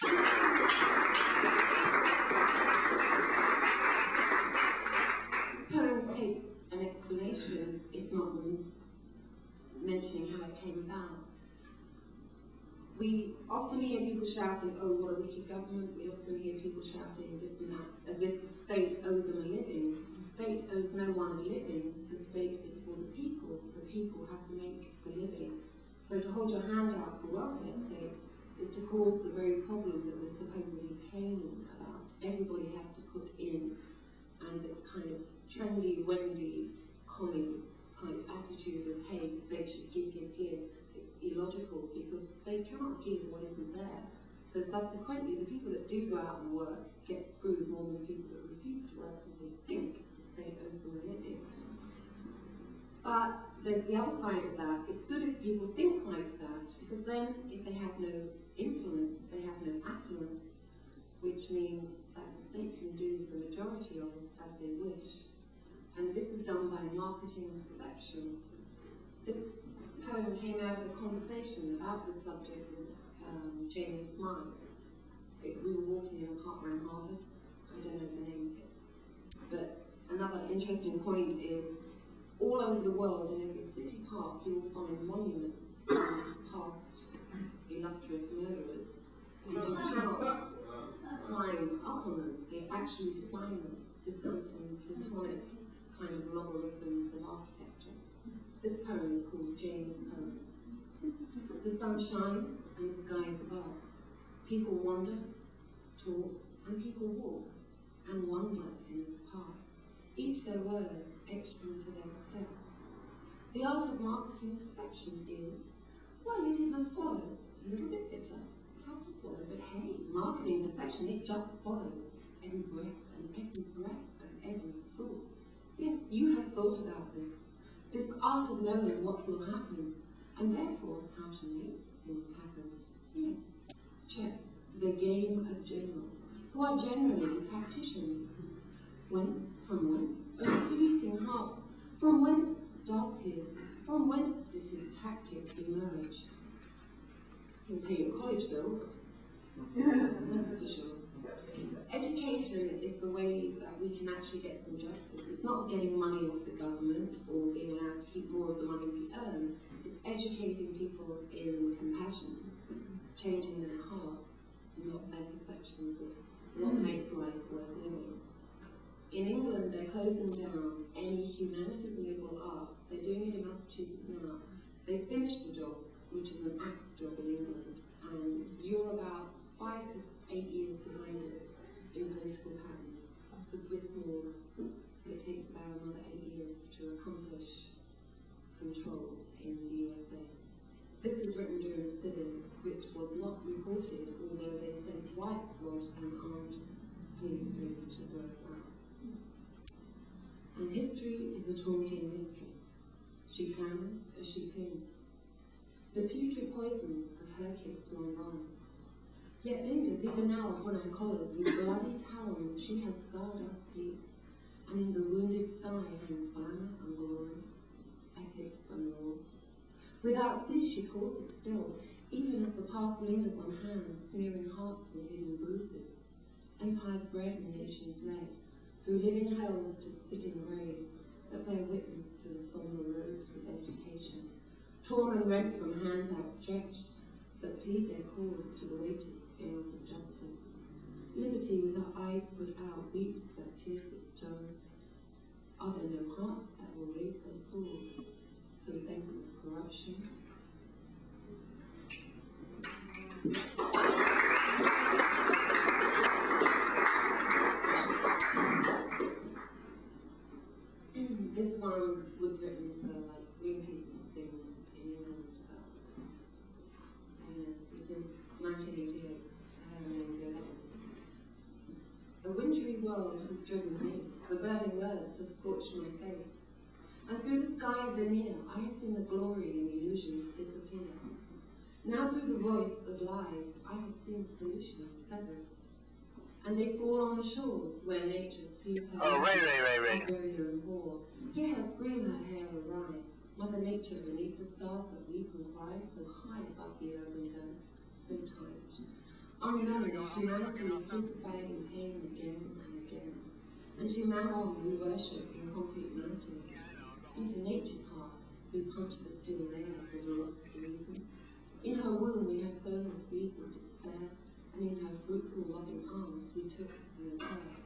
This poem takes an explanation, if not mentioning how it came about. We often hear people shouting, oh, what a wicked government. We often hear people shouting this and that, as if the state owed them a living. The state owes no one a living. The state is for the people. The people have to make the living. So to hold your hand out for welfare state is to cause the very problem that we're supposedly claiming about. Everybody has to put in, and this kind of trendy, wendy, commie type attitude of, hey, the state should give, give, give. It's illogical because the state cannot give what isn't there. So subsequently, the people that do go out and work get screwed more than the people that refuse to work because they think the state owes them a living. But there's the other side of that. It's good if people think like that, because then if they have no influence, they have no affluence, which means that the state can do the majority of it as they wish. And this is done by marketing perception. This poem came out of a conversation about this subject with James Smythe. We were walking in a park around Harvard. I don't know the name of it. But another interesting point is, all over the world, in every city park, you will find monuments from past illustrious murderers. And you cannot climb up on them. They actually design them. This comes from Platonic kind of logarithms of architecture. This poem is called James' Poem. The sun shines and the sky is above. People wander, talk, and people walk and wander in this path. Each their words etched into their step. The art of marketing perception is, well, it is as follows. A little bit bitter, tough to swallow, but hey, marketing perception, it just follows every breath and every breath and every thought. Yes, you have thought about this art of knowing what will happen, and therefore how to make things happen. Yes, chess, the game of generals, who are generally tacticians. Whence, from whence, oh fleeting hearts, from whence from whence did his tactic emerge? He'll pay your college bills, that's for sure. Education is the way that we can actually get some justice. It's not getting money off the government or being allowed to keep more of the money we earn. It's educating people in compassion, changing their hearts, not their perceptions of what makes life worth living. In England, they're closing down any humanities and liberal arts. They're doing it in Massachusetts now. They finished the job, which is an axe job in England, and you're about 5 to 8 years behind us in political pattern, because we're smaller, so it takes about another 8 years to accomplish control in the USA. This was written during the sit-in, which was not reported, although they sent white squad and armed police in to throw us out. And history is a taunting mistress. She clamours as she clings. The putrid poison of her kiss long gone, yet lingers even now upon our collars. With bloody talons she has scarred us deep, and in the wounded sky hangs glamour and glory, ethics and law. Without cease she calls us still, even as the past lingers on hands, smearing hearts with hidden bruises. Empires bred and nations led, through living hells to spitting graves, that bear witness to the sombre robes of education, torn and rent from hands outstretched, that plead their cause to the weighted scales of justice. Liberty with her eyes put out weeps but tears of stone. Are there no hearts that will raise her sword, so bent with corruption? This one was written for like Greenpeace things in England. It was in 1988. A wintry world has driven me. The burning words have scorched my face. And through the sky of veneer, I have seen the glory and illusions disappear. Now through the voice of lies, I have seen solutions severed. And they fall on the shores where nature spews her barrier and war. Hear her scream, her hair awry. Mother Nature beneath the stars that weep and cry, so high above the urban dirt, so tight. Unknown, humanity is crucified in pain again and again. And to Mammon we worship in concrete mountain. Into nature's heart we punch the still nails of lost reason. In her womb we have sown the seeds of despair, and in her fruitful loving arms we took the care.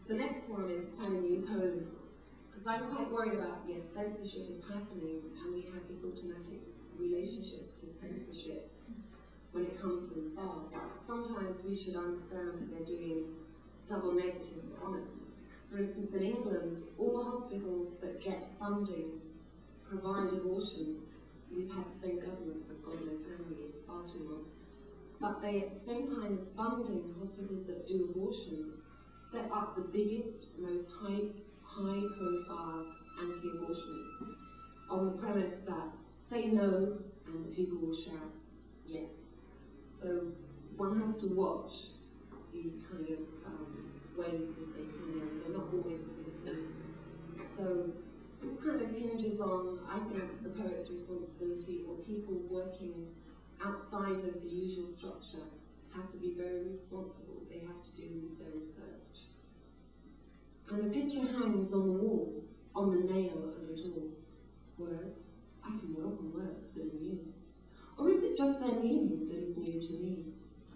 The next one is quite a new poem, because I'm quite worried about, yes, censorship is happening, and we have this automatic relationship to censorship when it comes from far. But sometimes we should understand that they're doing double negatives on us. For instance, in England, all the hospitals that get funding provide abortion. We've had the same government for God knows how many years, far too long. But they, at the same time as funding hospitals that do abortions, set up the biggest, most high-profile anti-abortionists on the premise that say no and the people will shout yes. So one has to watch the kind of waves as they come in. They're not always listening. So this kind of hinges on, I think, the poet's responsibility, or people working outside of the usual structure have to be very responsible. They have to do their research. And the picture hangs on the wall, on the nail of it all. Words. I can welcome words that are new. Or is it just their meaning that is new to me?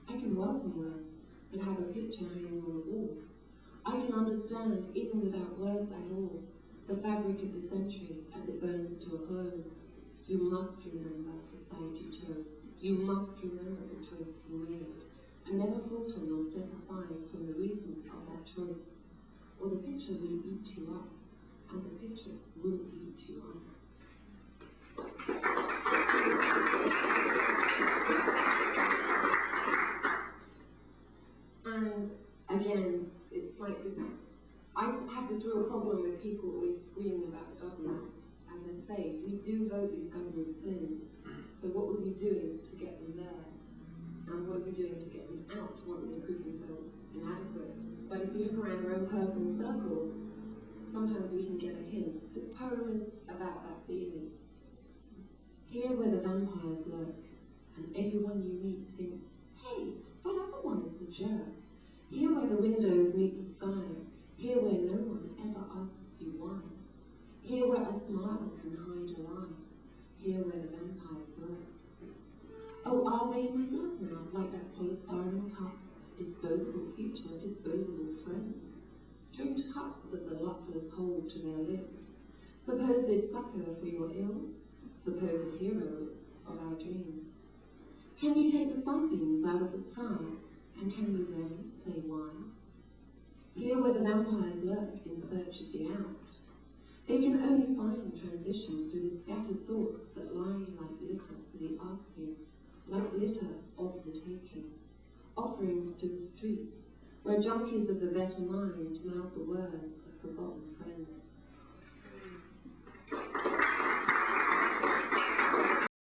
I can welcome words that have a picture hanging on the wall. I can understand, even without words at all, the fabric of the century as it burns to a close. You must remember the side you chose. You must remember the choice you made, and never falter nor step aside from the reason of that choice, or the picture will eat you up, and the picture will eat you up. And again, it's like this, I have this real problem with people always screaming about the government. As I say, we do vote these governments in, so what were we doing to get them there? And what are we doing to get them out once they prove themselves inadequate? But if we look around our own personal circles, sometimes we can get a hint. This poem is about that feeling. Here where the vampires lurk, and everyone you meet thinks, hey, that other one is the jerk. Here where the windows meet the sky, here where no one ever asks you why. Here where a smile can hide a lie, here where the vampires lurk. Oh, are they in my blood now, like that polystyrene cup? Disposable future, disposable friends. Stringed cup that the luckless hold to their lips. Supposed succor for your ills, supposed heroes of our dreams. Can you take the sunbeams out of the sky, and can you then say why? Here where the vampires lurk in search of the out, they can only find transition through the scattered thoughts that lie like litter for the asking, like litter of the taking, offerings to the street, where junkies of the better mind mouth the words of forgotten friends.